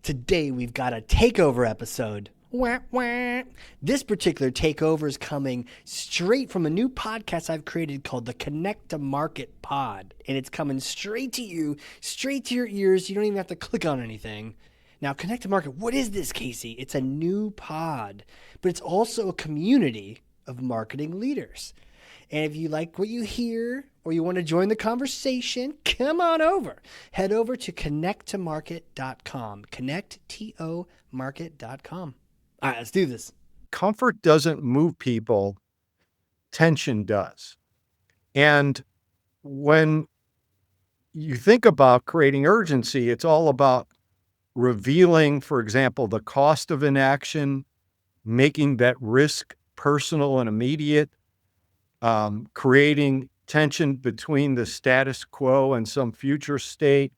Today we've got a takeover episode. Wah, wah. This particular takeover is coming straight from a new podcast I've created called the Connect to Market Pod. And it's coming straight to you, straight to your ears. You don't even have to click on anything. Now, Connect to Market, what is this, Casey? It's a new pod, but it's also a community of marketing leaders. And if you like what you hear or you want to join the conversation, come on over. Head over to connecttomarket.com. Connecttomarket.com. All right, let's do this. Comfort doesn't move people, tension does. And when you think about creating urgency, it's all about revealing, for example, the cost of inaction, making that risk personal and immediate, creating tension between the status quo and some future state,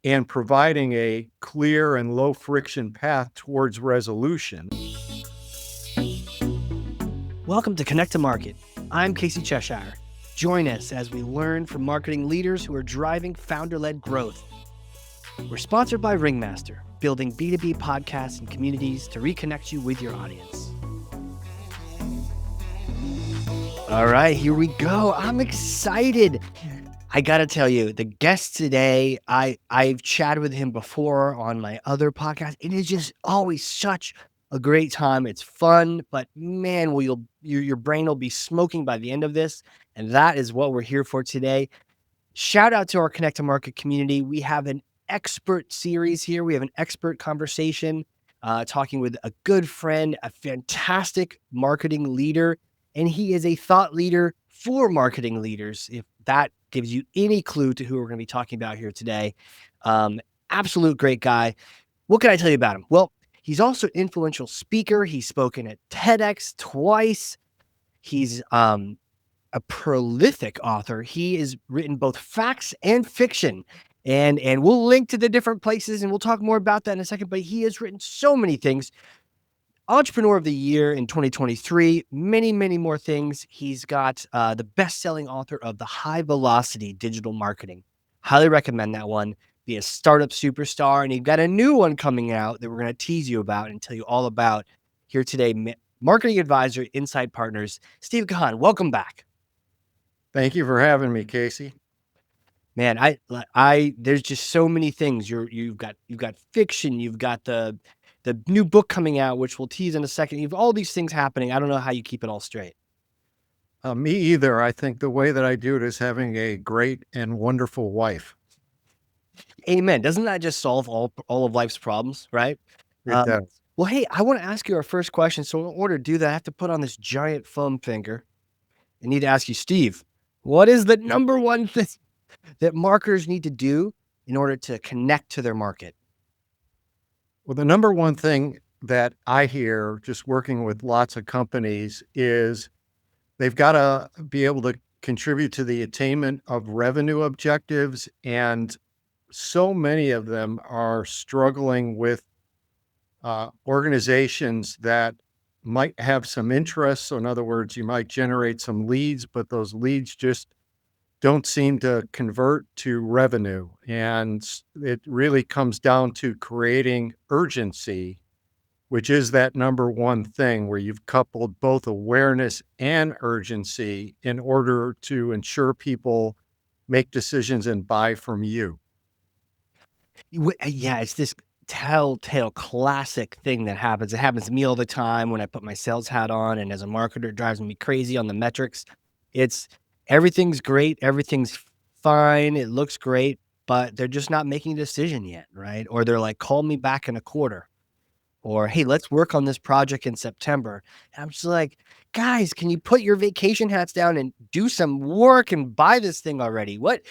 and providing a clear and low friction path towards resolution. Welcome to Connect to Market. I'm Casey Cheshire. Join us as we learn from marketing leaders who are driving founder-led growth. We're sponsored by Ringmaster, building B2B podcasts and communities to reconnect you with your audience. All right, here we go. I'm excited. I got to tell you, the guest today, I've chatted with him before on my other podcast. It is just always such a great time. It's fun, but man, your brain will be smoking by the end of this. And that is what we're here for today. Shout out to our Connect to Market community. We have an expert series here. We have an expert conversation, talking with a good friend, a fantastic marketing leader. And he is a thought leader for marketing leaders, if that gives you any clue to who we're going to be talking about here today. Absolute great guy. What can I tell you about him? Well, he's also an influential speaker. He's spoken at TEDx twice. He's a prolific author. He has written both facts and fiction. And we'll link to the different places, and we'll talk more about that in a second. But he has written so many things. Entrepreneur of the Year in 2023, many, many more things. He's got the best-selling author of The High Velocity Digital Marketing. Highly recommend that one. Be a startup superstar. And you've got a new one coming out that we're going to tease you about and tell you all about here today. Marketing advisor, Inside Partners, Steve Kahan. Welcome back. Thank you for having me, Casey. Man, there's just so many things. You've got fiction. You've got the new book coming out, which we'll tease in a second. You have all these things happening. I don't know how you keep it all straight. Me either. I think the way that I do it is having a great and wonderful wife. Amen. Doesn't that just solve all of life's problems, right? It does. Well, hey, I want to ask you our first question. So in order to do that, I have to put on this giant foam finger. I need to ask you, Steve, what is the number one thing that marketers need to do in order to connect to their market? Well, the number one thing that I hear just working with lots of companies is they've got to be able to contribute to the attainment of revenue objectives. And so many of them are struggling with organizations that might have some interest. So in other words, you might generate some leads, but those leads just don't seem to convert to revenue. And it really comes down to creating urgency, which is that number one thing where you've coupled both awareness and urgency in order to ensure people make decisions and buy from you. Yeah, it's this telltale classic thing that happens. It happens to me all the time when I put my sales hat on, and as a marketer, it drives me crazy on the metrics. It's everything's great, everything's fine, it looks great, but they're just not making a decision yet, right? Or they're like, call me back in a quarter. Or, hey, let's work on this project in September. And I'm just like, guys, can you put your vacation hats down and do some work and buy this thing already? What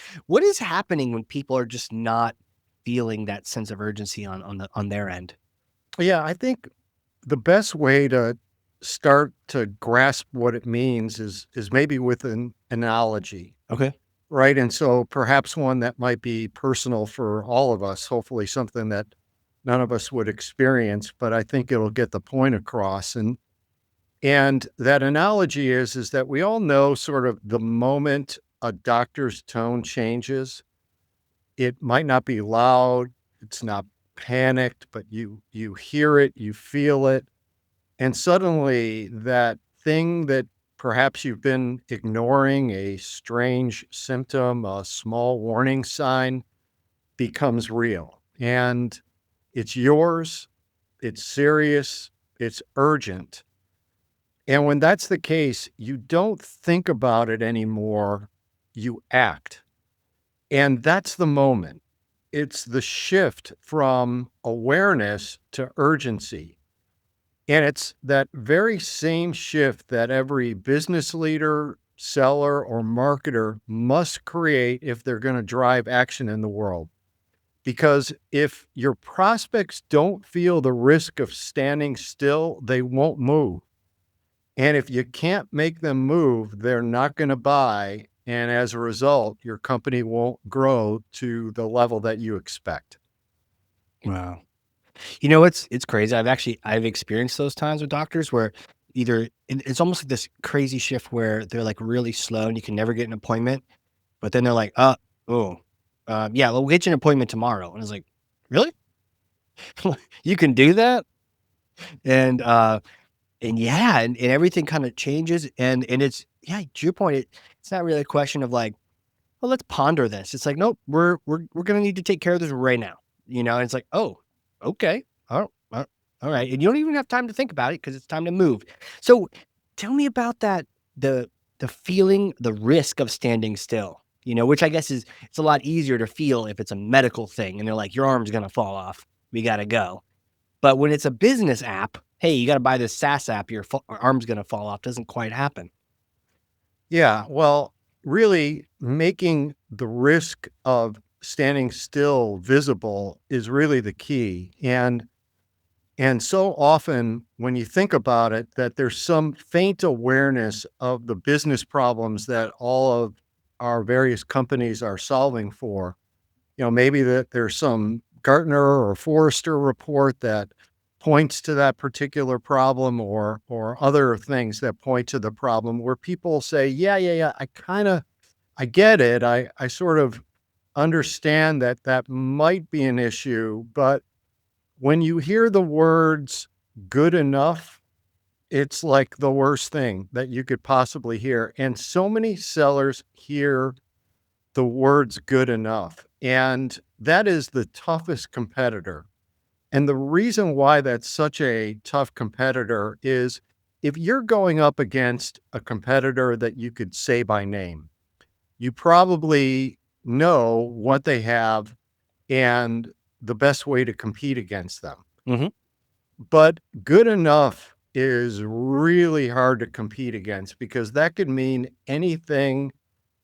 is happening when people are just not feeling that sense of urgency on their end? Yeah, I think the best way to start to grasp what it means is maybe with an analogy. Okay. Right. And so perhaps one that might be personal for all of us, hopefully something that none of us would experience, but I think it'll get the point across. And that analogy is that we all know sort of the moment a doctor's tone changes, it might not be loud, it's not panicked, but you hear it, you feel it, and suddenly that thing that perhaps you've been ignoring, a strange symptom, a small warning sign, becomes real. And it's yours, it's serious, it's urgent. And when that's the case, you don't think about it anymore, you act. And that's the moment. It's the shift from awareness to urgency. And it's that very same shift that every business leader, seller, or marketer must create if they're going to drive action in the world. Because if your prospects don't feel the risk of standing still, they won't move. And if you can't make them move, they're not going to buy. And as a result, your company won't grow to the level that you expect. Wow. You know, it's crazy. I've experienced those times with doctors where it's almost like this crazy shift where they're like really slow and you can never get an appointment, but then they're like, yeah, we'll get you an appointment tomorrow. And I was like, really? You can do that? And yeah, and everything kind of changes. And it's, yeah, to your point, it's not really a question of like, well, let's ponder this. It's like, nope, we're gonna need to take care of this right now. And it's like, oh, okay, all right, and you don't even have time to think about it because it's time to move. So, tell me about that the feeling, the risk of standing still. Which I guess it's a lot easier to feel if it's a medical thing, and they're like, your arm's gonna fall off, we gotta go. But when it's a business app, hey, you gotta buy this SaaS app, your arm's gonna fall off. Doesn't quite happen. Yeah, well, really making the risk of standing still visible is really the key. And so often when you think about it, that there's some faint awareness of the business problems that all of our various companies are solving for. Maybe that there's some Gartner or Forrester report that points to that particular problem or other things that point to the problem where people say, yeah, I get it. I sort of understand that that might be an issue, but when you hear the words good enough, it's like the worst thing that you could possibly hear. And so many sellers hear the words good enough. And that is the toughest competitor. And the reason why that's such a tough competitor is if you're going up against a competitor that you could say by name, you probably know what they have and the best way to compete against them. Mm-hmm. But good enough is really hard to compete against because that could mean anything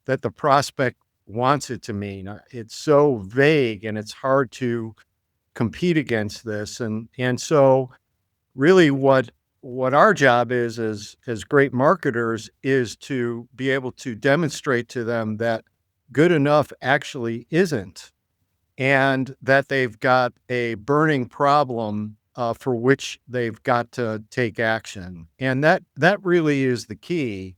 that the prospect wants it to mean. It's so vague and it's hard to compete against this. And so really what our job is as great marketers is to be able to demonstrate to them that good enough actually isn't, and that they've got a burning problem for which they've got to take action. And that really is the key,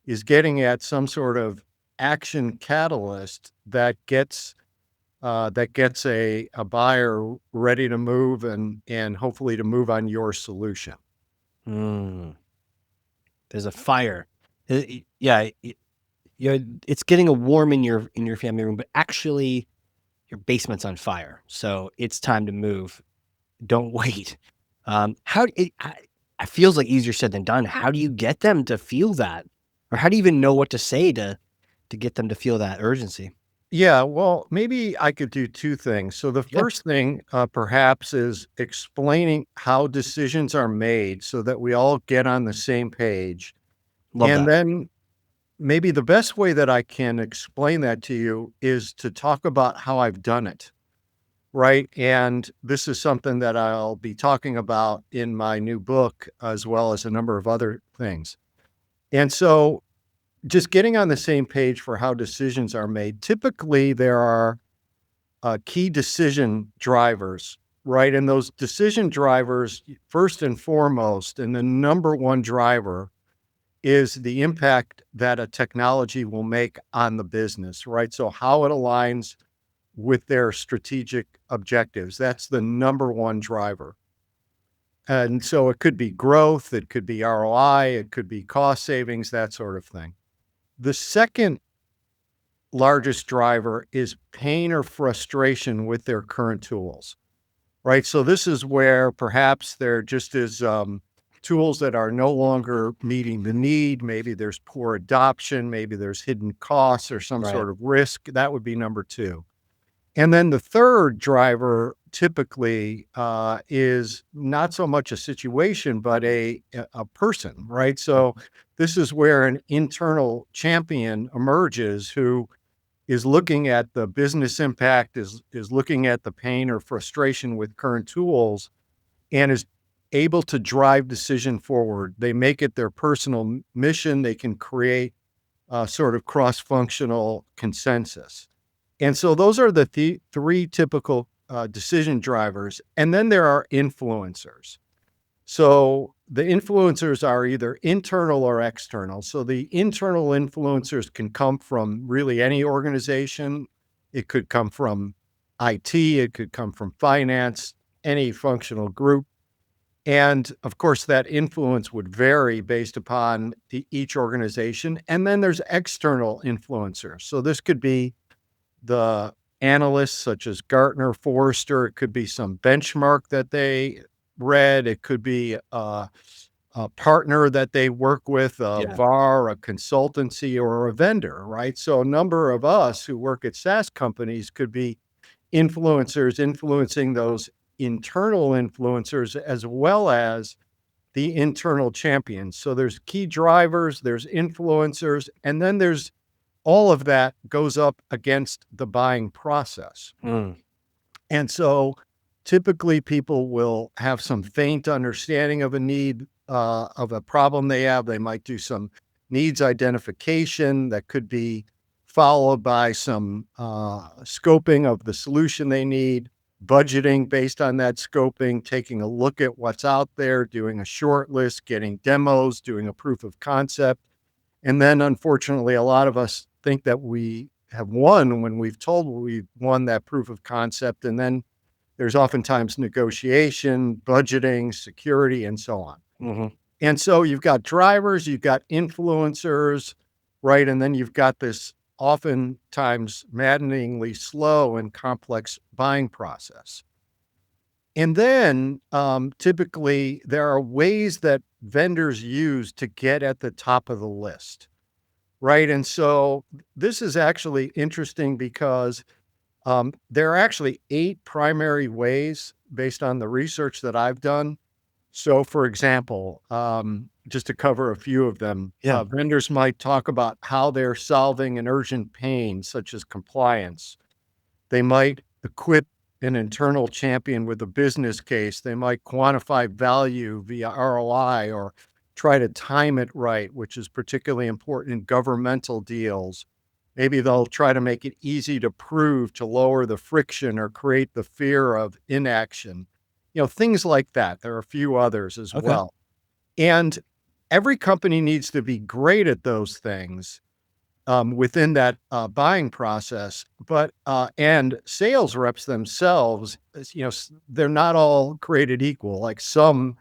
is getting at some sort of action catalyst that gets a buyer ready to move and hopefully to move on your solution. Mm. There's a fire. Yeah, it's getting a warm in your family room, but actually your basement's on fire. So it's time to move. Don't wait. How it I feels like easier said than done. How do you get them to feel that? Or how do you even know what to say to get them to feel that urgency? Yeah, well, maybe I could do two things. So the Yeah, first thing, perhaps, is explaining how decisions are made so that we all get on the same page. love And that. then maybe the best way that I can explain that to you is to talk about how I've done it, right? And this is something that I'll be talking about in my new book, as well as a number of other things. And so just getting on the same page for how decisions are made. Typically, there are key decision drivers, right? And those decision drivers, first and foremost, and the number one driver is the impact that a technology will make on the business, right? So how it aligns with their strategic objectives. That's the number one driver. And so it could be growth, it could be ROI, it could be cost savings, that sort of thing. The second largest driver is pain or frustration with their current tools, right? So this is where perhaps there just is tools that are no longer meeting the need. Maybe there's poor adoption, maybe there's hidden costs or some Right. sort of risk. That would be number two. And then the third driver typically is not so much a situation, but a person, right? So this is where an internal champion emerges who is looking at the business impact, is looking at the pain or frustration with current tools, and is able to drive decision forward. They make it their personal mission. They can create a sort of cross-functional consensus. And so those are the three typical decision drivers. And then there are influencers. So the influencers are either internal or external. So the internal influencers can come from really any organization. It could come from IT, it could come from finance, any functional group. And of course, that influence would vary based upon each organization. And then there's external influencers. So this could be the analysts such as Gartner, Forrester. It could be some benchmark that they read. It could be a partner that they work with, a Yeah. VAR, a consultancy, or a vendor, right? So a number of us who work at SaaS companies could be influencers influencing those internal influencers as well as the internal champions. So there's key drivers, there's influencers, and then there's all of that goes up against the buying process. Mm. And so typically people will have some faint understanding of a need, of a problem they have. They might do some needs identification that could be followed by some scoping of the solution they need, budgeting based on that scoping, taking a look at what's out there, doing a short list, getting demos, doing a proof of concept. And then unfortunately, a lot of us think that we have won when we've told we've won that proof of concept. And then there's oftentimes negotiation, budgeting, security, and so on. Hmm. And so you've got drivers, you've got influencers, right? And then you've got this oftentimes maddeningly slow and complex buying process. And then typically there are ways that vendors use to get at the top of the list, right? And so this is actually interesting because there are actually 8 primary ways based on the research that I've done. So, for example, just to cover a few of them, Yeah. vendors might talk about how they're solving an urgent pain, such as compliance. They might equip an internal champion with a business case. They might quantify value via ROI or try to time it right, which is particularly important in governmental deals. Maybe they'll try to make it easy to prove to lower the friction or create the fear of inaction. Things like that. There are a few others as Okay. well. And every company needs to be great at those things within that buying process. But and sales reps themselves, they're not all created equal. Like some,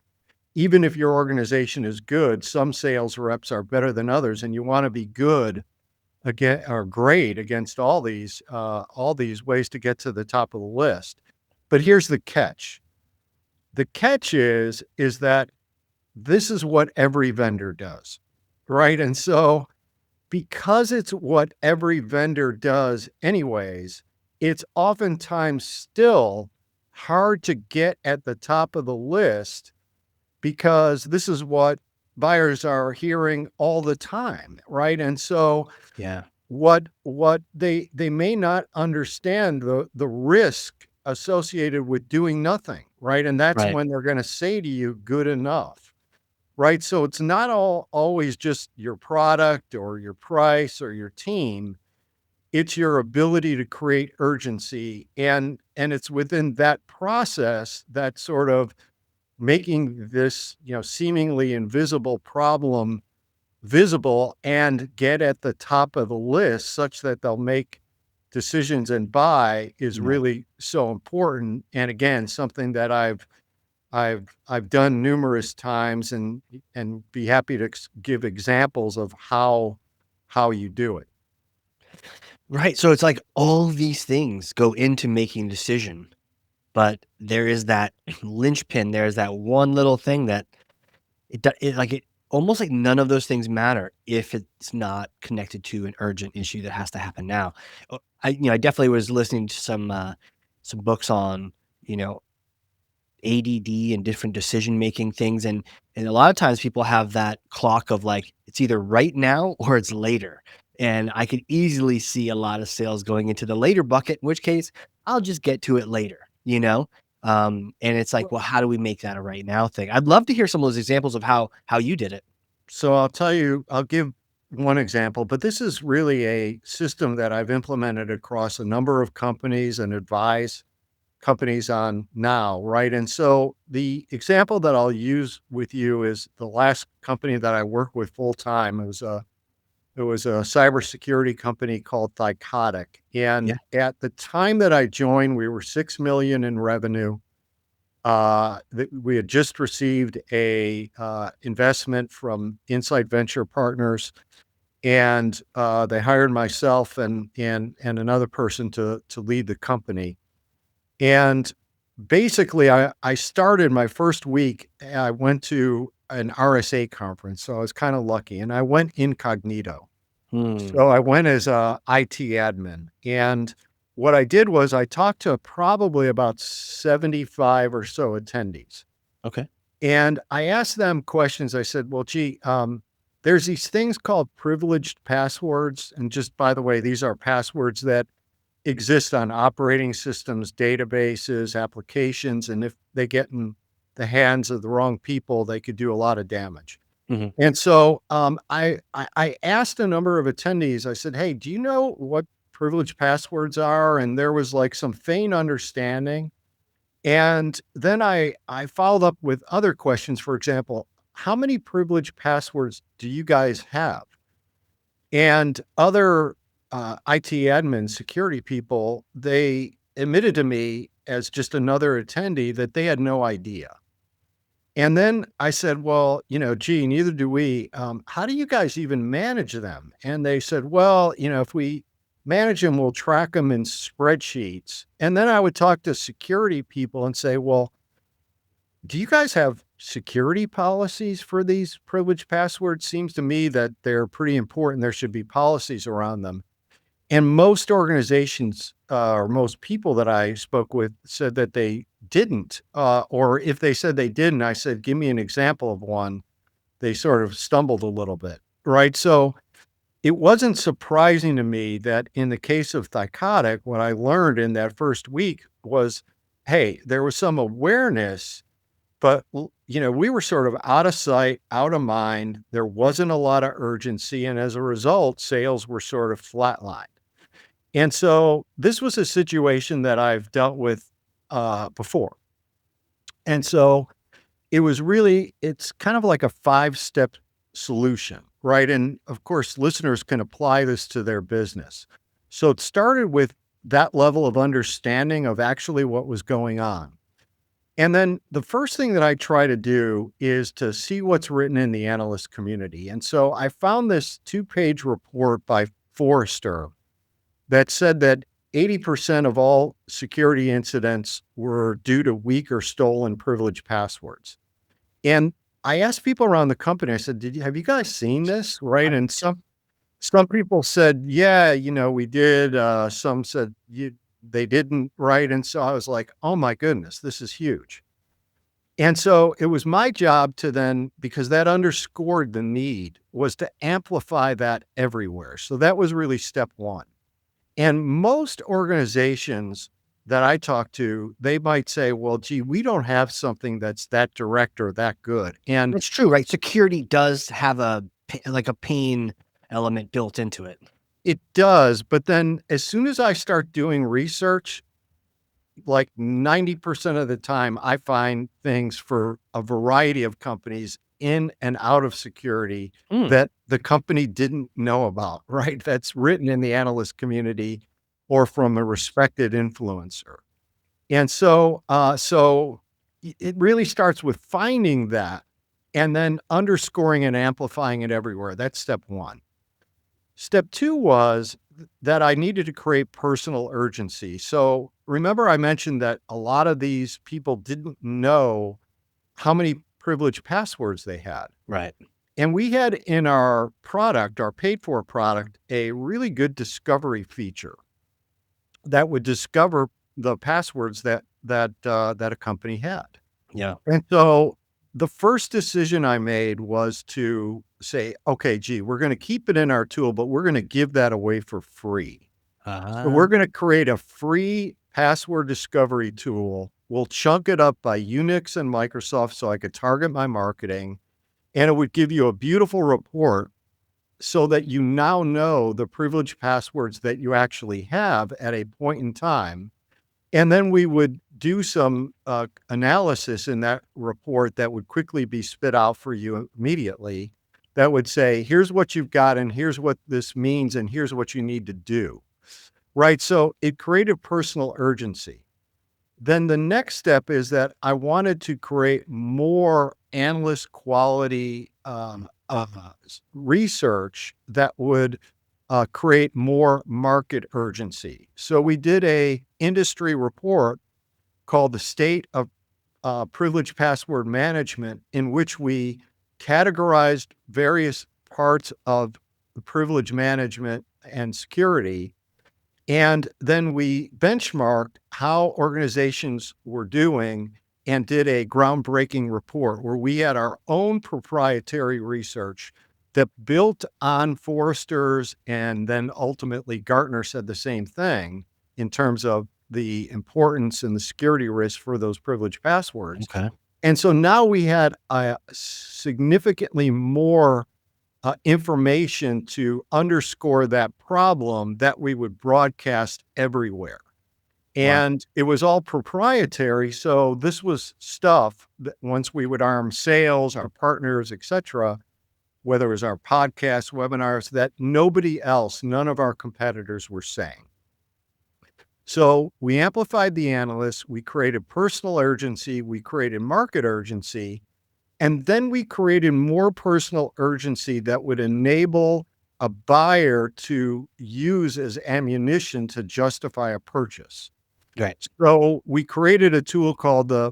even if your organization is good, some sales reps are better than others, and you want to be good again or great against all these ways to get to the top of the list. But here's the catch. The catch is that this is what every vendor does, right? And so because it's what every vendor does anyways, it's oftentimes still hard to get at the top of the list because this is what buyers are hearing all the time, right? And so Yeah. what they may not understand the risk associated with doing nothing, right? And that's Right. when they're going to say to you, good enough, right? So it's not always just your product or your price or your team. It's your ability to create urgency, and it's within that process that sort of making this seemingly invisible problem visible and get at the top of the list such that they'll make decisions and buy is Yeah. really so important. And again, something that I've done numerous times, and be happy to give examples of how you do it. Right. So it's like all these things go into making a decision, but there is that linchpin. There's that one little thing that it almost like none of those things matter if it's not connected to an urgent issue that has to happen now. I definitely was listening to some books on, you know, ADD and different decision making things, and a lot of times people have that clock of like it's either right now or it's later. And I could easily see a lot of sales going into the later bucket, in which case I'll just get to it later, you know? And it's like, well, how do we make that a right now thing? I'd love to hear some of those examples of how you did it. So I'll tell you, I'll give one example, but this is really a system that I've implemented across a number of companies and advise companies on now, right? And so the example that I'll use with you is the last company that I worked with full time. It was a cybersecurity company called Thycotic. Yeah. And at the time that I joined, we were 6 million in revenue. We had just received a investment from Insight Venture Partners, and they hired myself and another person to lead the company. And basically, I started my first week. I went to an RSA conference, so I was kind of lucky, and I went incognito. Hmm. So I went as a IT admin, and what I did was I talked to probably about 75 or so attendees, Okay. and I asked them questions. I said, "Well, gee, there's these things called privileged passwords, and just by the way, these are passwords that exist on operating systems, databases, applications, and if they get in the hands of the wrong people, they could do a lot of damage." Hmm. And so, I asked a number of attendees, I said, "Hey, do you know what privileged passwords are?" And there was, like, some faint understanding. And then I followed up with other questions. For example, "How many privileged passwords do you guys have?" And other, IT admin security people, they admitted to me as just another attendee that they had no idea. And then I said, "Well, gee, neither do we. How do you guys even manage them?" And they said, "Well, if we manage them, we'll track them in spreadsheets." And then I would talk to security people and say, "Well, do you guys have security policies for these privileged passwords? Seems to me that they're pretty important. There should be policies around them." And most organizations, or most people that I spoke with said that they didn't, or if they said they didn't, I said, "Give me an example of one." They sort of stumbled a little bit, right? So it wasn't surprising to me that in the case of Thycotic, what I learned in that first week was, hey, there was some awareness, but we were sort of out of sight, out of mind. There wasn't a lot of urgency, and as a result, sales were sort of flatlined. And so this was a situation that I've dealt with before. And so it's kind of like a 5-step solution, right? And of course, listeners can apply this to their business. So it started with that level of understanding of actually what was going on. And then the first thing that I try to do is to see what's written in the analyst community. And so I found this 2-page report by Forrester that said that 80% of all security incidents were due to weak or stolen privileged passwords. And I asked people around the company, I said, have you guys seen this? Right. And some people said, yeah, we did. Some said they didn't. Right. And so I was like, oh my goodness, this is huge. And so it was my job to then, because that underscored the need, was to amplify that everywhere. So that was really step one. And most organizations that I talk to, they might say, well, gee, we don't have something that's that direct or that good. And It's true, right? Security does have like a pain element built into it. it does. But then as soon as I start doing research, like 90% of the time, I find things for a variety of companies in and out of security Mm. that the company didn't know about, right? That's written in the analyst community, or from a respected influencer. And so it really starts with finding that and then underscoring and amplifying it everywhere. That's step one. Step two was that I needed to create personal urgency. So remember, I mentioned that a lot of these people didn't know how many privileged passwords they had. Right. And we had in our product, our paid for product, a really good discovery feature that would discover the passwords that a company had. Yeah. And so the first decision I made was to say, okay, gee, we're going to keep it in our tool, but we're going to give that away for free. So we're going to create a free password discovery tool. We'll chunk it up by Unix and Microsoft so I could target my marketing, and it would give you a beautiful report so that you now know the privileged passwords that you actually have at a point in time. And then we would do some analysis in that report that would quickly be spit out for you immediately that would say, here's what you've got, and here's what this means, and here's what you need to do. Right. So it created personal urgency. Then the next step is that I wanted to create more analyst quality research that would create more market urgency. So we did a industry report called the State of Privileged Password Management, in which we categorized various parts of the privilege management and security. And then we benchmarked how organizations were doing and did a groundbreaking report where we had our own proprietary research that built on Forrester's, and then ultimately Gartner said the same thing in terms of the importance and the security risk for those privileged passwords. Okay. And so now we had significantly more information to underscore that problem that we would broadcast everywhere. Wow. And it was all proprietary. So this was stuff that once we would arm sales, our partners, et cetera, whether it was our podcasts, webinars, that nobody else, none of our competitors were saying. So we amplified the analysts, we created personal urgency, we created market urgency, and then we created more personal urgency that would enable a buyer to use as ammunition to justify a purchase. Right. So we created a tool called the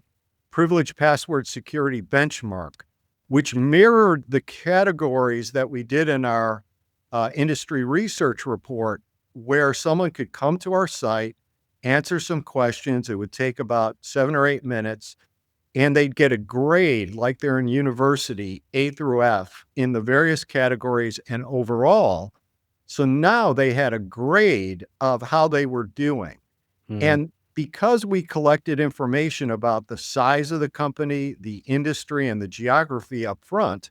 Privileged Password Security Benchmark, which mirrored the categories that we did in our industry research report, where someone could come to our site, answer some questions. It would take about 7 or 8 minutes, and they'd get a grade like they're in university, A through F, in the various categories and overall. So now they had a grade of how they were doing. Mhm. And because we collected information about the size of the company, the industry, and the geography up front,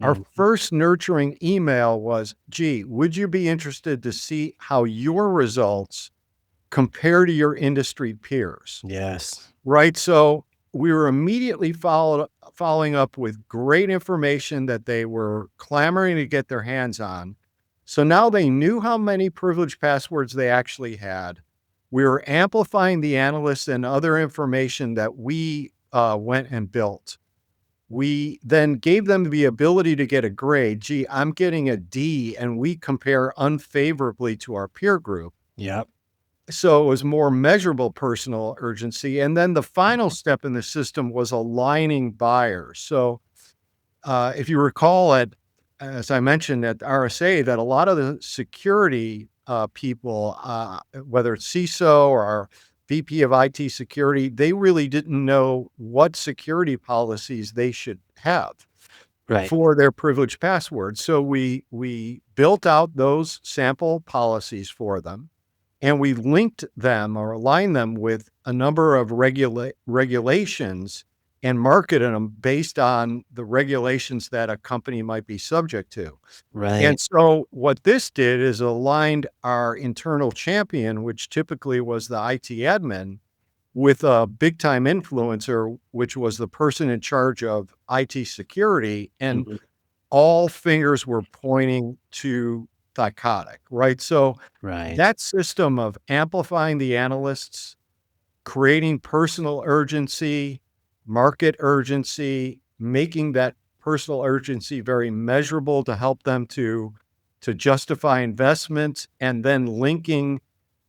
our Mhm. first nurturing email was, gee, would you be interested to see how your results compare to your industry peers? Yes. Right. So we were immediately following up with great information that they were clamoring to get their hands on. So now they knew how many privileged passwords they actually had. We were amplifying the analysts and other information that we went and built. We then gave them the ability to get a grade. Gee, I'm getting a D, and we compare unfavorably to our peer group. Yep. So it was more measurable personal urgency. And then the final step in the system was aligning buyers. So if you recall, as I mentioned at RSA, that a lot of the security people, whether it's CISO or our VP of IT security, they really didn't know what security policies they should have Right. for their privileged passwords. So we built out those sample policies for them. And we linked them or aligned them with a number of regulations and marketed them based on the regulations that a company might be subject to. Right. And so what this did is aligned our internal champion, which typically was the IT admin, with a big time influencer, which was the person in charge of IT security. And Mhm. all fingers were pointing to Thycotic, right? So Right. that system of amplifying the analysts, creating personal urgency, market urgency, making that personal urgency very measurable to help them to justify investments, and then linking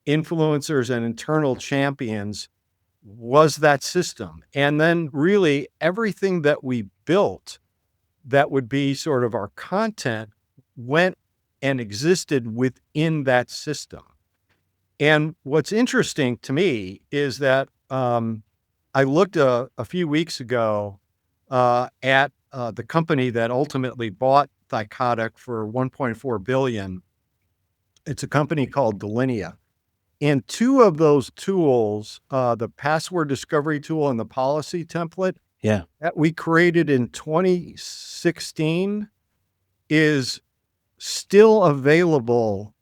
influencers and internal champions was that system. And then really everything that we built that would be sort of our content went and existed within that system. And what's interesting to me is that I looked a few weeks ago at the company that ultimately bought Thycotic for 1.4 billion. It's a company called Delinea. And two of those tools, the password discovery tool and the policy template Yeah. that we created in 2016, is still available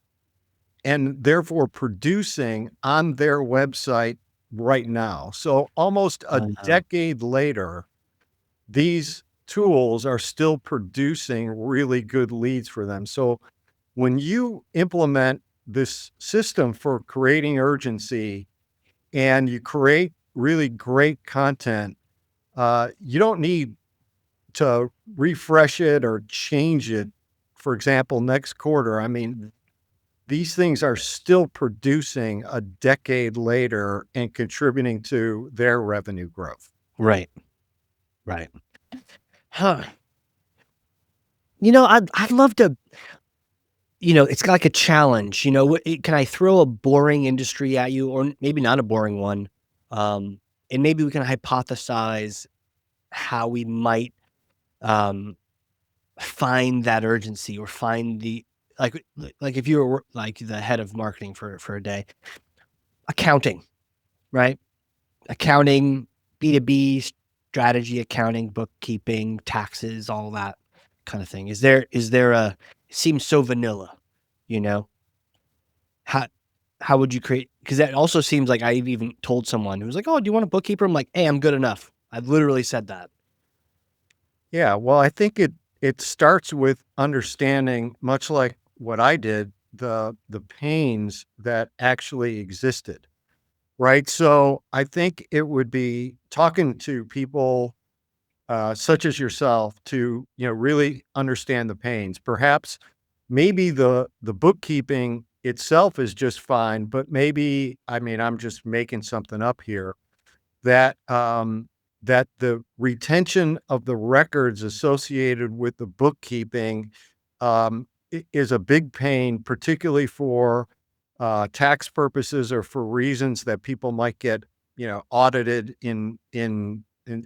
and therefore producing on their website right now. So almost a Wow. decade later, these tools are still producing really good leads for them. So when you implement this system for creating urgency and you create really great content, you don't need to refresh it or change it. For example, next quarter, I mean, these things are still producing a decade later and contributing to their revenue growth. Right. Right. Huh. I'd love to, it's like a challenge, can I throw a boring industry at you, or maybe not a boring one? And maybe we can hypothesize how we might, um, find that urgency, or find the, like if you were like the head of marketing for a day, accounting, right? Accounting, B2B, strategy, accounting, bookkeeping, taxes, all that kind of thing. Is there a, it seems so vanilla, you know? How how would you create, because that also seems like I've even told someone who was like, "Oh, do you want a bookkeeper?" I'm like, "Hey, I'm good enough." I've literally said that. Yeah, well, I think it starts with understanding, much like what I did, the pains that actually existed, right? So I think it would be talking to people such as yourself to really understand the pains. Perhaps maybe the bookkeeping itself is just fine, but maybe, I mean, I'm just making something up here, that that the retention of the records associated with the bookkeeping is a big pain, particularly for tax purposes or for reasons that people might get audited in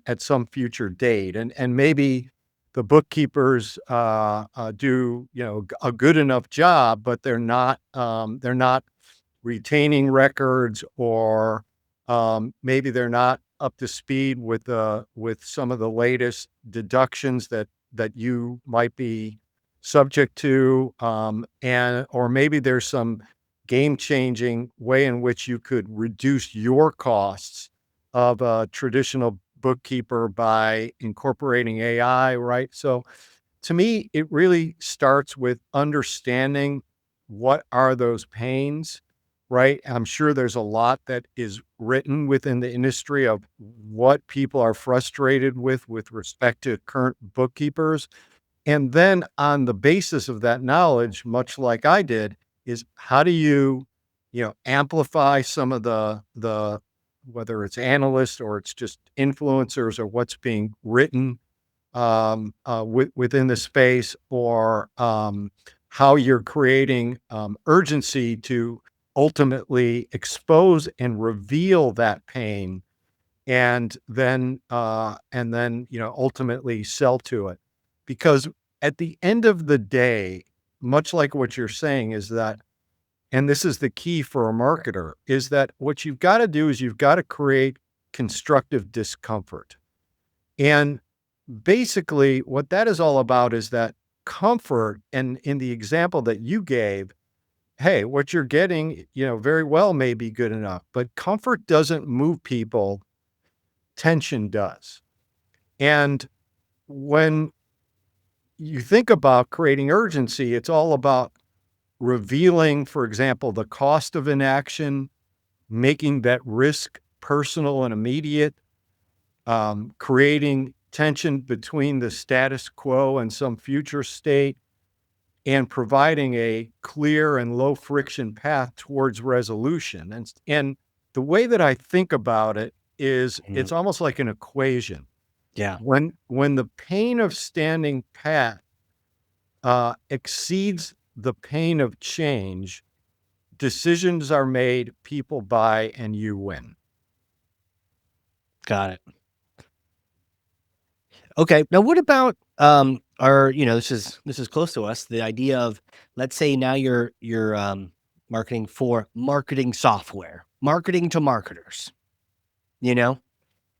at some future date, and maybe the bookkeepers do a good enough job, but they're not retaining records, or maybe they're not up to speed with some of the latest deductions that you might be subject to, and or maybe there's some game changing way in which you could reduce your costs of a traditional bookkeeper by incorporating AI, right? So to me, it really starts with understanding what are those pains, right? I'm sure there's a lot that is written within the industry of what people are frustrated with respect to current bookkeepers. And then on the basis of that knowledge, much like I did, is how do amplify some of the whether it's analysts or it's just influencers or what's being written within the space, or how you're creating urgency to ultimately expose and reveal that pain, and then ultimately sell to it. Because at the end of the day, much like what you're saying, is that, and this is the key for a marketer, is that what you've got to do is you've got to create constructive discomfort. And basically, what that is all about is that comfort. And in the example that you gave, hey, what you're getting, very well may be good enough, but comfort doesn't move people, tension does. And when you think about creating urgency, it's all about revealing, for example, the cost of inaction, making that risk personal and immediate, creating tension between the status quo and some future state, and providing a clear and low friction path towards resolution. And the way that I think about it is Mhm. it's almost like an equation. Yeah, When the pain of standing pat exceeds the pain of change, decisions are made, people buy, and you win. got it. Okay. Now what about our, this is close to us, the idea of, let's say now you're marketing for marketing software, marketing to marketers, you know?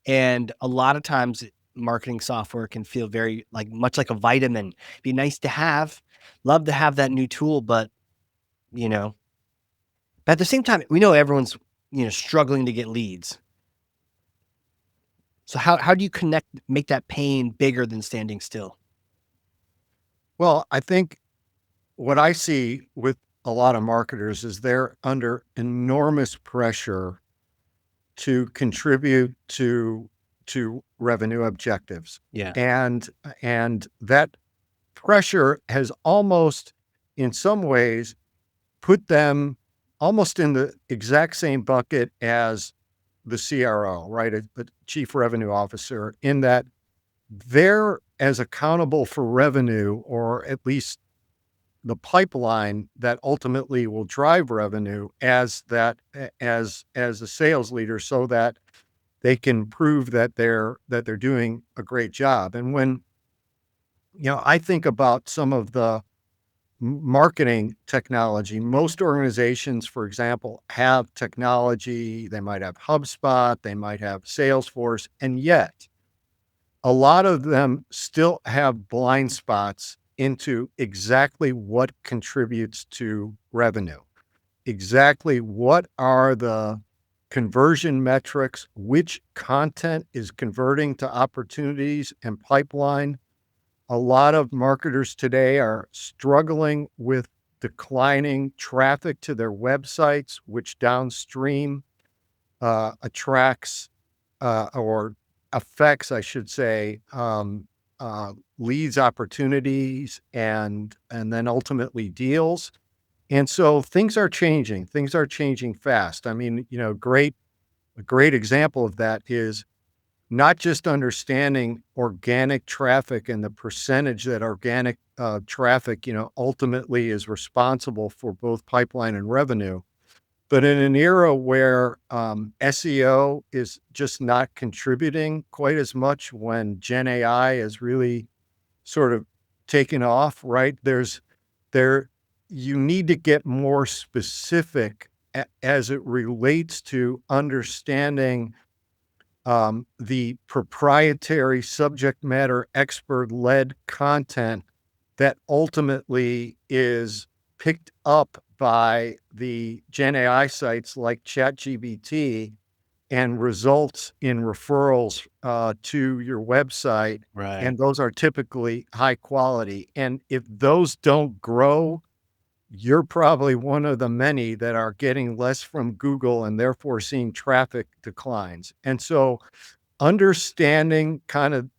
And a lot of times marketing software can feel very like much like a vitamin. Be nice to have, love to have that new tool, but you know, but at the same time, we know everyone's, struggling to get leads. So how do you make that pain bigger than standing still? Well, I think what I see with a lot of marketers is they're under enormous pressure to contribute to revenue objectives. Yeah. And and that pressure has almost in some ways put them almost in the exact same bucket as the CRO, right? A chief revenue officer, in that they're as accountable for revenue, or at least the pipeline that ultimately will drive revenue, as that as a sales leader, so that they can prove that they're doing a great job. And when I think about some of the marketing technology, most organizations, for example, have technology. They might have HubSpot, they might have Salesforce, and yet a lot of them still have blind spots into exactly what contributes to revenue. Exactly what are the conversion metrics, which content is converting to opportunities and pipeline. A lot of marketers today are struggling with declining traffic to their websites, which downstream attracts or affects, I should say, leads, opportunities, and then ultimately deals. And so things are changing. Things are changing fast. I mean, a great example of that is not just understanding organic traffic and the percentage that organic traffic, ultimately is responsible for both pipeline and revenue. But in an era where SEO is just not contributing quite as much, when Gen AI is really sort of taken off, right? There You need to get more specific as it relates to understanding the proprietary subject matter expert led content that ultimately is picked up by the Gen AI sites like ChatGPT and results in referrals to your website. Right. And those are typically high quality. And if those don't grow, you're probably one of the many that are getting less from Google and therefore seeing traffic declines. And so understanding kind of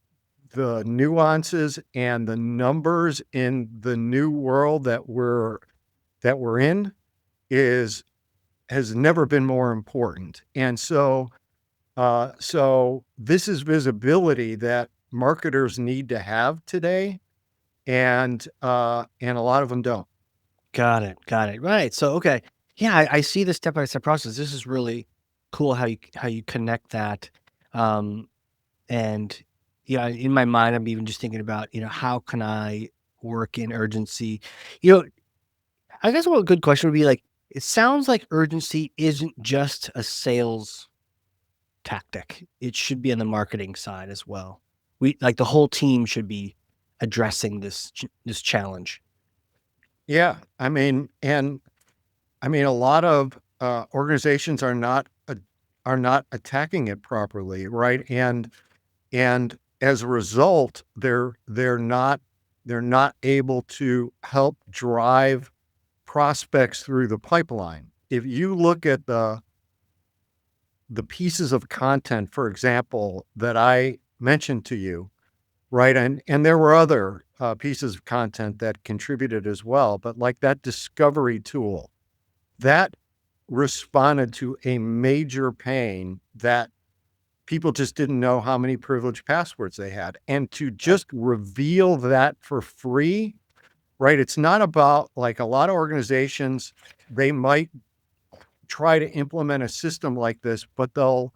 the nuances and the numbers in the new world that we're in is has never been more important. And so this is visibility that marketers need to have today, and a lot of them don't. Got it. Got it. Right. So, okay. Yeah, I see the step-by-step process. This is really cool how you connect that. Um, and yeah, in my mind, I'm even just thinking about, how can I work in urgency? You know, I guess what a good question would be like, it sounds like urgency isn't just a sales tactic. It should be on the marketing side as well. We like the whole team should be addressing this challenge. Yeah, I mean, a lot of organizations are not attacking it properly, right? And as a result, they're not able to help drive prospects through the pipeline. If you look at the pieces of content, for example, that I mentioned to you, right? And there were other pieces of content that contributed as well, but like that discovery tool, that responded to a major pain that people just didn't know how many privileged passwords they had. And to just reveal that for free, right? It's not about, like, a lot of organizations, they might try to implement a system like this, but they'll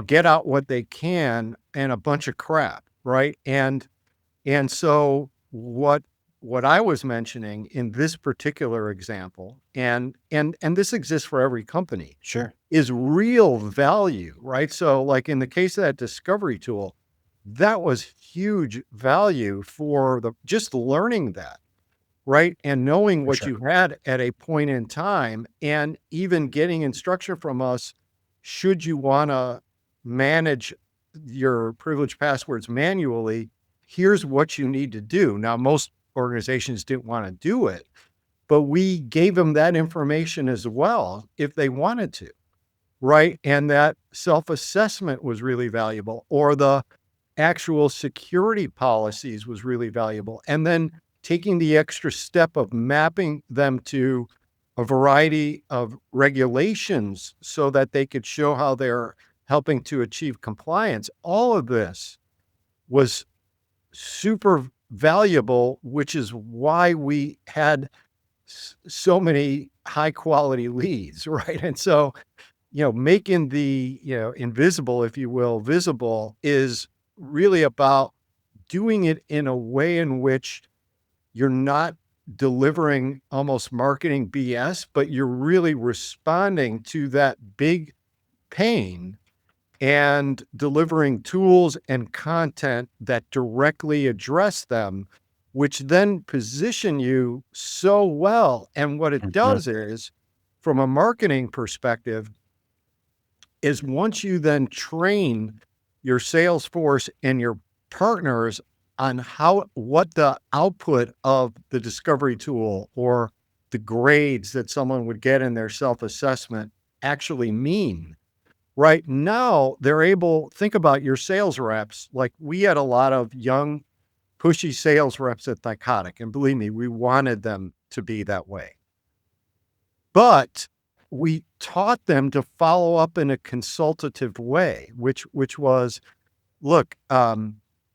get out what they can and a bunch of crap, right? And so what I was mentioning in this particular example, and this exists for every company, Sure. is real value, right? So like in the case of that discovery tool, that was huge value for just learning that, right? And knowing For what sure. you had at a point in time, and even getting instruction from us, should you want to manage your privileged passwords manually, here's what you need to do. Now, most organizations didn't want to do it, but we gave them that information as well if they wanted to, right? And that self-assessment was really valuable, or the actual security policies was really valuable. And then taking the extra step of mapping them to a variety of regulations so that they could show how they're helping to achieve compliance. All of this was super valuable, which is why we had so many high quality leads, right? And so, making the, invisible, if you will, visible is really about doing it in a way in which you're not delivering almost marketing BS, but you're really responding to that big pain and delivering tools and content that directly address them, which then position you so well. And what it Mhm. does is, from a marketing perspective, is once you then train your sales force and your partners on what the output of the discovery tool or the grades that someone would get in their self-assessment actually mean, right? Now they're able, think about your sales reps. Like, we had a lot of young, pushy sales reps at Thycotic, and believe me, we wanted them to be that way. But we taught them to follow up in a consultative way, which was, look,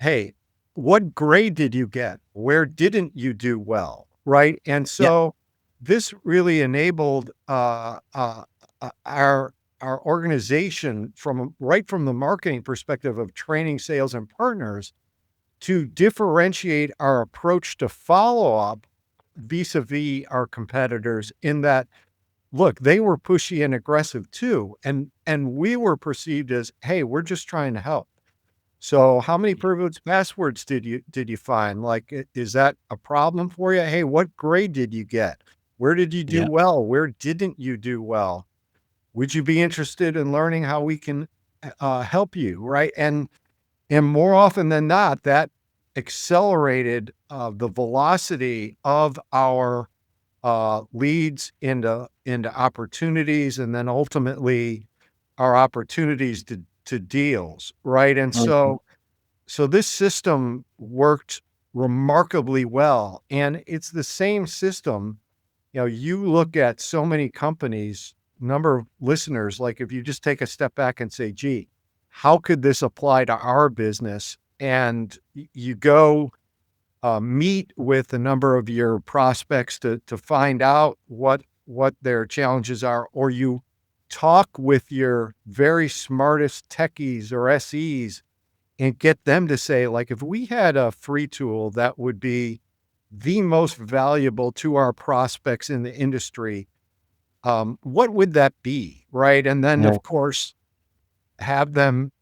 hey, what grade did you get? Where didn't you do well? Right. And Yeah. so this really enabled our organization, right from the marketing perspective of training sales and partners, to differentiate our approach to follow up vis-a-vis our competitors, in that, look, they were pushy and aggressive too. And we were perceived as, hey, we're just trying to help. So how many privileged passwords did you find? Like, is that a problem for you? Hey, what grade did you get? Where did you do Yeah. well? Where didn't you do well? Would you be interested in learning how we can help you? Right. And more often than not, that accelerated the velocity of our leads into opportunities, and then ultimately our opportunities to deals, right? And Mhm. so this system worked remarkably well, and it's the same system. You look at so many companies, number of listeners, like, if you just take a step back and say, gee, how could this apply to our business? And you go meet with a number of your prospects to find out what their challenges are, or you talk with your very smartest techies or SEs and get them to say, like, if we had a free tool that would be the most valuable to our prospects in the industry, what would that be, right? And then, Yeah. of course, have them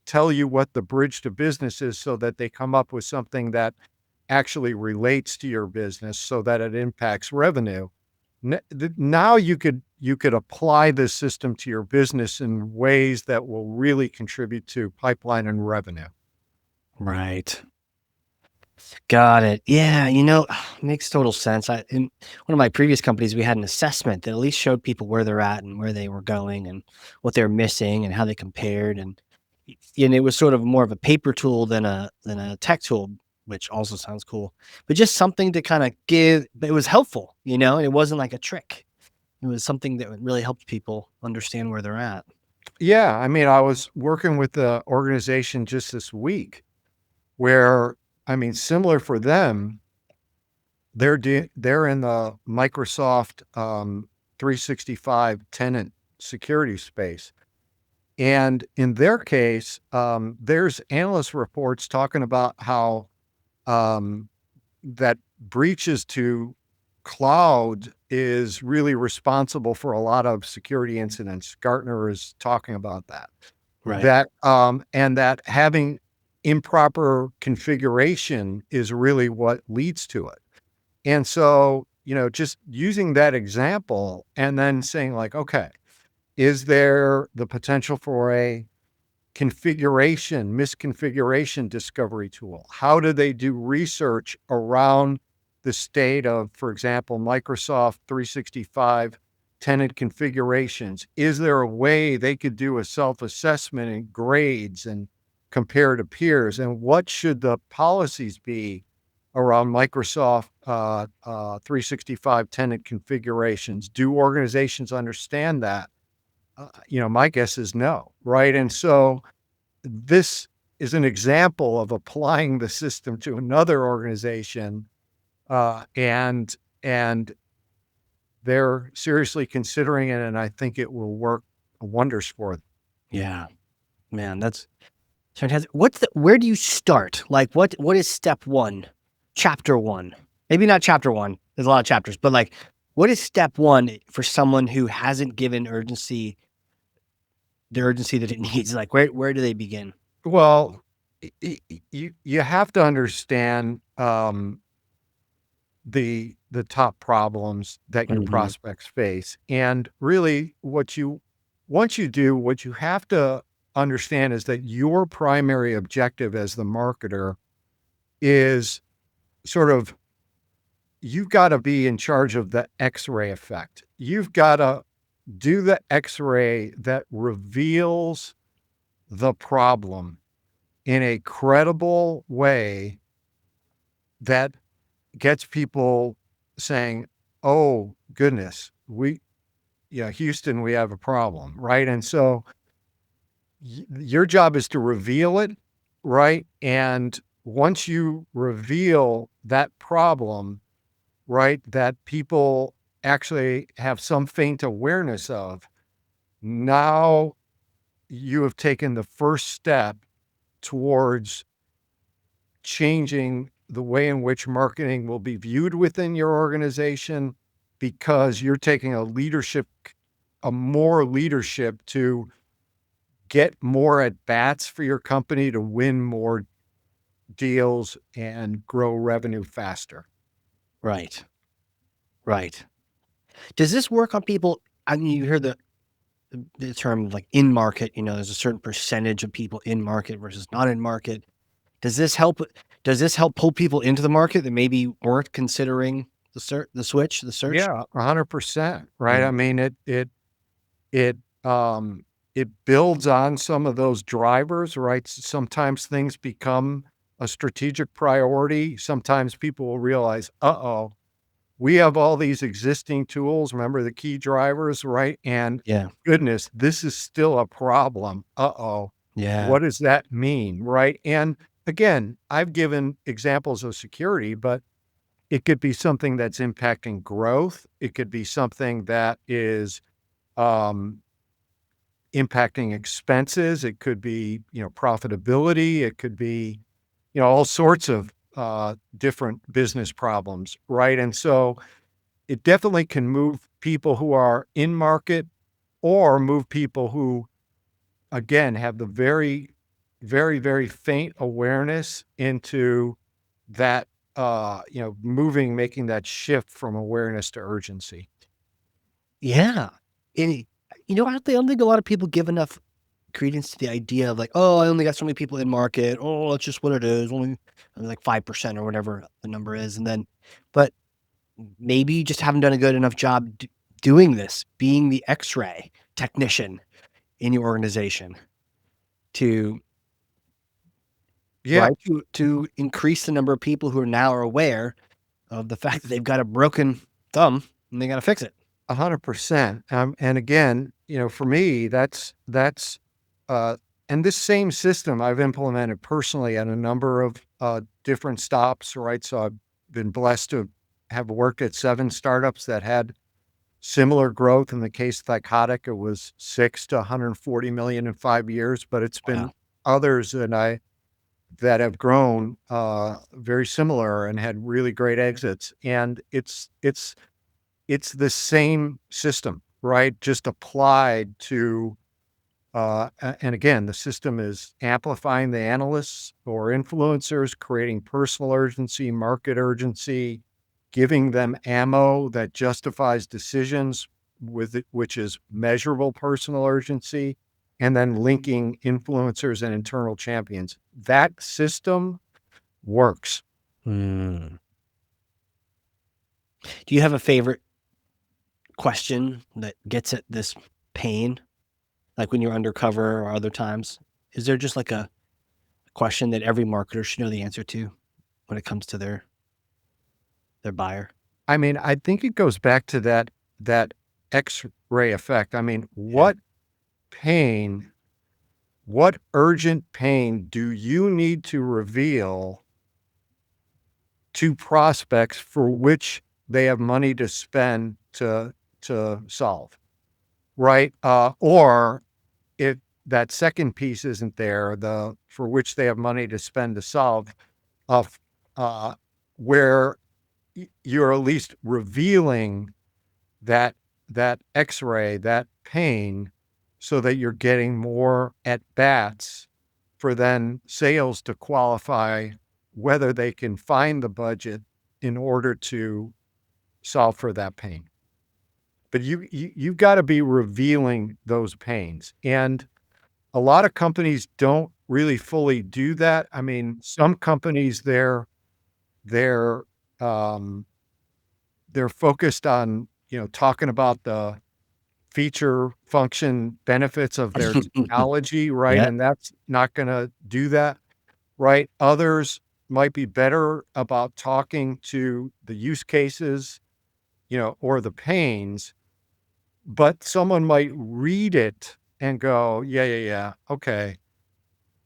tell you what the bridge to business is, so that they come up with something that actually relates to your business so that it impacts revenue. Now you could apply this system to your business in ways that will really contribute to pipeline and revenue. Right. Got it. Yeah, makes total sense. In one of my previous companies, we had an assessment that at least showed people where they're at and where they were going and what they're missing and how they compared. And it was sort of more of a paper tool than a tech tool, which also sounds cool. But just something to kind of give. But it was helpful, and it wasn't like a trick. It was something that would really help people understand where they're at. Yeah, I mean, I was working with the organization just this week where, I mean, similar for them, they're in the Microsoft 365 tenant security space. And in their case, there's analyst reports talking about how um, that breaches to cloud is really responsible for a lot of security incidents. Gartner is talking about that. Right. And that having improper configuration is really what leads to it. And so, just using that example and then saying like, okay, is there the potential for a misconfiguration discovery tool? How do they do research around the state of, for example, Microsoft 365 tenant configurations? Is there a way they could do a self-assessment and grades and compare to peers? And what should the policies be around Microsoft 365 tenant configurations? Do organizations understand that? My guess is no, right? And so this is an example of applying the system to another organization, and they're seriously considering it, and I think it will work wonders for them. Yeah, man, that's fantastic. Where do you start? Like, what is step one? Chapter one? Maybe not chapter one. There's a lot of chapters, but like, what is step one for someone who hasn't given the urgency that it needs? Like, where do they begin? Well, you have to understand the top problems that your Mhm. prospects face, and really, once you do, what you have to understand is that your primary objective as the marketer is sort of you've got to be in charge of the X-ray effect. You've got to do the X-ray that reveals the problem in a credible way that gets people saying, "Oh goodness, Houston, we have a problem," right? And so your job is to reveal it, right? And once you reveal that problem, right, that people actually have some faint awareness of, now you have taken the first step towards changing the way in which marketing will be viewed within your organization, because you're taking a more leadership to get more at bats for your company to win more deals and grow revenue faster. Right. Right. Does this work on people? I mean, you hear the term like in market. There's a certain percentage of people in market versus not in market. Does this help? Does this help pull people into the market that maybe weren't considering the search? Yeah, 100%, right? Yeah. I mean, it, it builds on some of those drivers, right? Sometimes things become a strategic priority. Sometimes people will realize, uh-oh, we have all these existing tools. Remember the key drivers, right? And Yeah. goodness, this is still a problem. Uh-oh, Yeah. what does that mean, right? And again, I've given examples of security, but it could be something that's impacting growth. It could be something that is um, impacting expenses. It could be, profitability. It could be, all sorts of different business problems, right? And so it definitely can move people who are in market, or move people who, again, have the very, very, very faint awareness into that, making that shift from awareness to urgency. Yeah. And I don't think a lot of people give enough credence to the idea of like, oh, I only got so many people in market. Oh, that's just what it is. Only like 5% or whatever the number is. And then, but maybe you just haven't done a good enough job doing this, being the X-ray technician in your organization to Yeah, right to increase the number of people who are now aware of the fact that they've got a broken thumb and they got to fix it. 100%. And again, for me, uh, and this same system I've implemented personally at a number of different stops, right? So I've been blessed to have worked at 7 startups that had similar growth. In the case of Thycotic, it was 6 to 140 million in 5 years, but it's been Wow. others that have grown very similar and had really great exits. And it's the same system, right? Just applied to, and again, the system is amplifying the analysts or influencers, creating personal urgency, market urgency, giving them ammo that justifies decisions with it, which is measurable personal urgency, and then linking influencers and internal champions. That system works. Hmm. Do you have a favorite question that gets at this pain? Like when you're undercover or other times? Is there just like a question that every marketer should know the answer to when it comes to their buyer? I mean, I think it goes back to that X-ray effect. I mean, Yeah. pain, what urgent pain do you need to reveal to prospects for which they have money to spend to solve, right? Or if that second piece isn't there, the for which they have money to spend to solve, of uh, where you're at least revealing that X-ray, that pain, so that you're getting more at bats for then sales to qualify whether they can find the budget in order to solve for that pain. But you've got to be revealing those pains. And a lot of companies don't really fully do that. I mean, some companies they're um they're focused on, talking about the feature function benefits of their technology, right? Yeah. And that's not gonna do that, right? Others might be better about talking to the use cases, or the pains, but someone might read it and go, "Yeah, yeah, yeah, okay.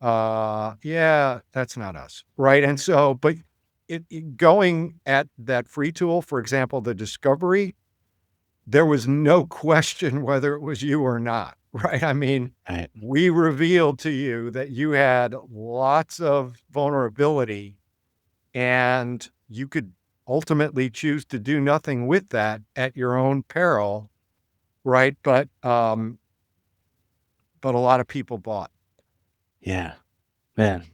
Yeah, that's not us," right? And so, but going at that free tool, for example, the discovery, there was no question whether it was you or not, right? I mean, Right. we revealed to you that you had lots of vulnerability and you could ultimately choose to do nothing with that at your own peril, right? But a lot of people bought. Yeah. Man.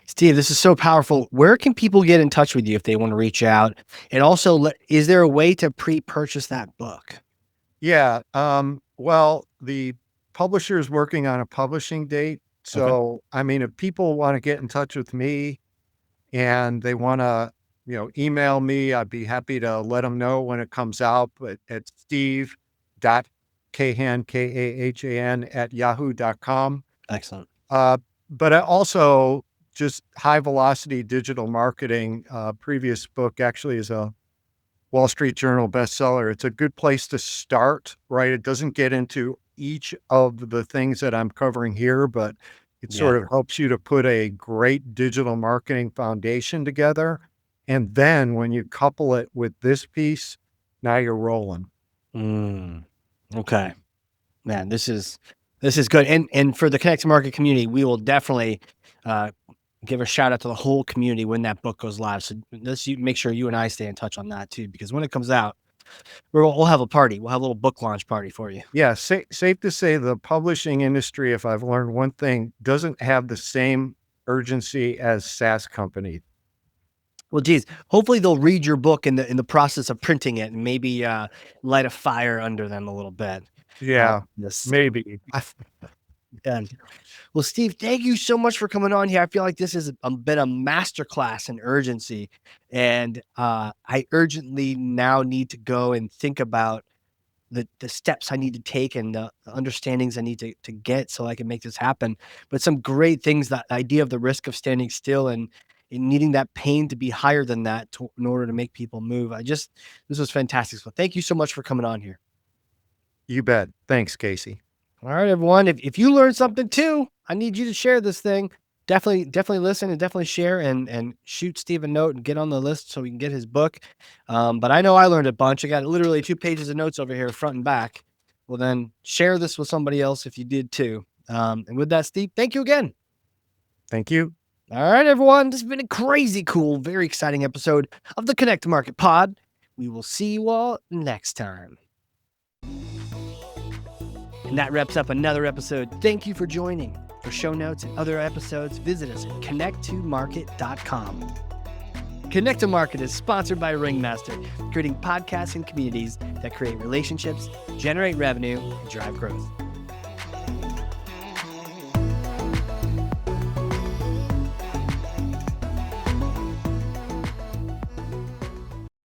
Steve, this is so powerful. Where can people get in touch with you if they want to reach out? And also, is there a way to pre-purchase that book? Yeah, well, the publisher is working on a publishing date. Okay. So, I mean, if people wanna get in touch with me and they wanna, email me, I'd be happy to let them know when it comes out, but at steve.kahan, Kahan, at yahoo.com. Excellent. Uh, but I also just high velocity digital marketing, previous book actually is a Wall Street Journal bestseller. It's a good place to start, right? It doesn't get into each of the things that I'm covering here, but it Yeah. sort of helps you to put a great digital marketing foundation together. And then when you couple it with this piece, now you're rolling. Mm. Okay. Man, this is good. And for the Connect Market community, we will definitely uh, give a shout out to the whole community when that book goes live. So let's make sure you and I stay in touch on that too, because when it comes out, we'll have a party. We'll have a little book launch party for you. Yeah, safe to say the publishing industry, if I've learned one thing, doesn't have the same urgency as SaaS companies. Well, geez, hopefully they'll read your book in the process of printing it and maybe light a fire under them a little bit. Yeah, Yes. maybe. And well, Steve, thank you so much for coming on here. I feel like this has been a masterclass in urgency, and I urgently now need to go and think about the steps I need to take and the understandings I need to get so I can make this happen. But some great things, that idea of the risk of standing still and needing that pain to be higher than that in order to make people move. This was fantastic. So thank you so much for coming on here. You bet. Thanks, Casey. All right, everyone. If you learned something too, I need you to share this thing. Definitely listen and definitely share and shoot Steve a note and get on the list so we can get his book. But I know I learned a bunch. I got literally 2 pages of notes over here, front and back. Well, then share this with somebody else if you did too. And with that, Steve, thank you again. Thank you. All right, everyone. This has been a crazy cool, very exciting episode of the Connect to Market Pod. We will see you all next time. And that wraps up another episode. Thank you for joining. For show notes and other episodes, visit us at connect2market.com. Connect to Market is sponsored by Ringmaster, creating podcasts and communities that create relationships, generate revenue, and drive growth.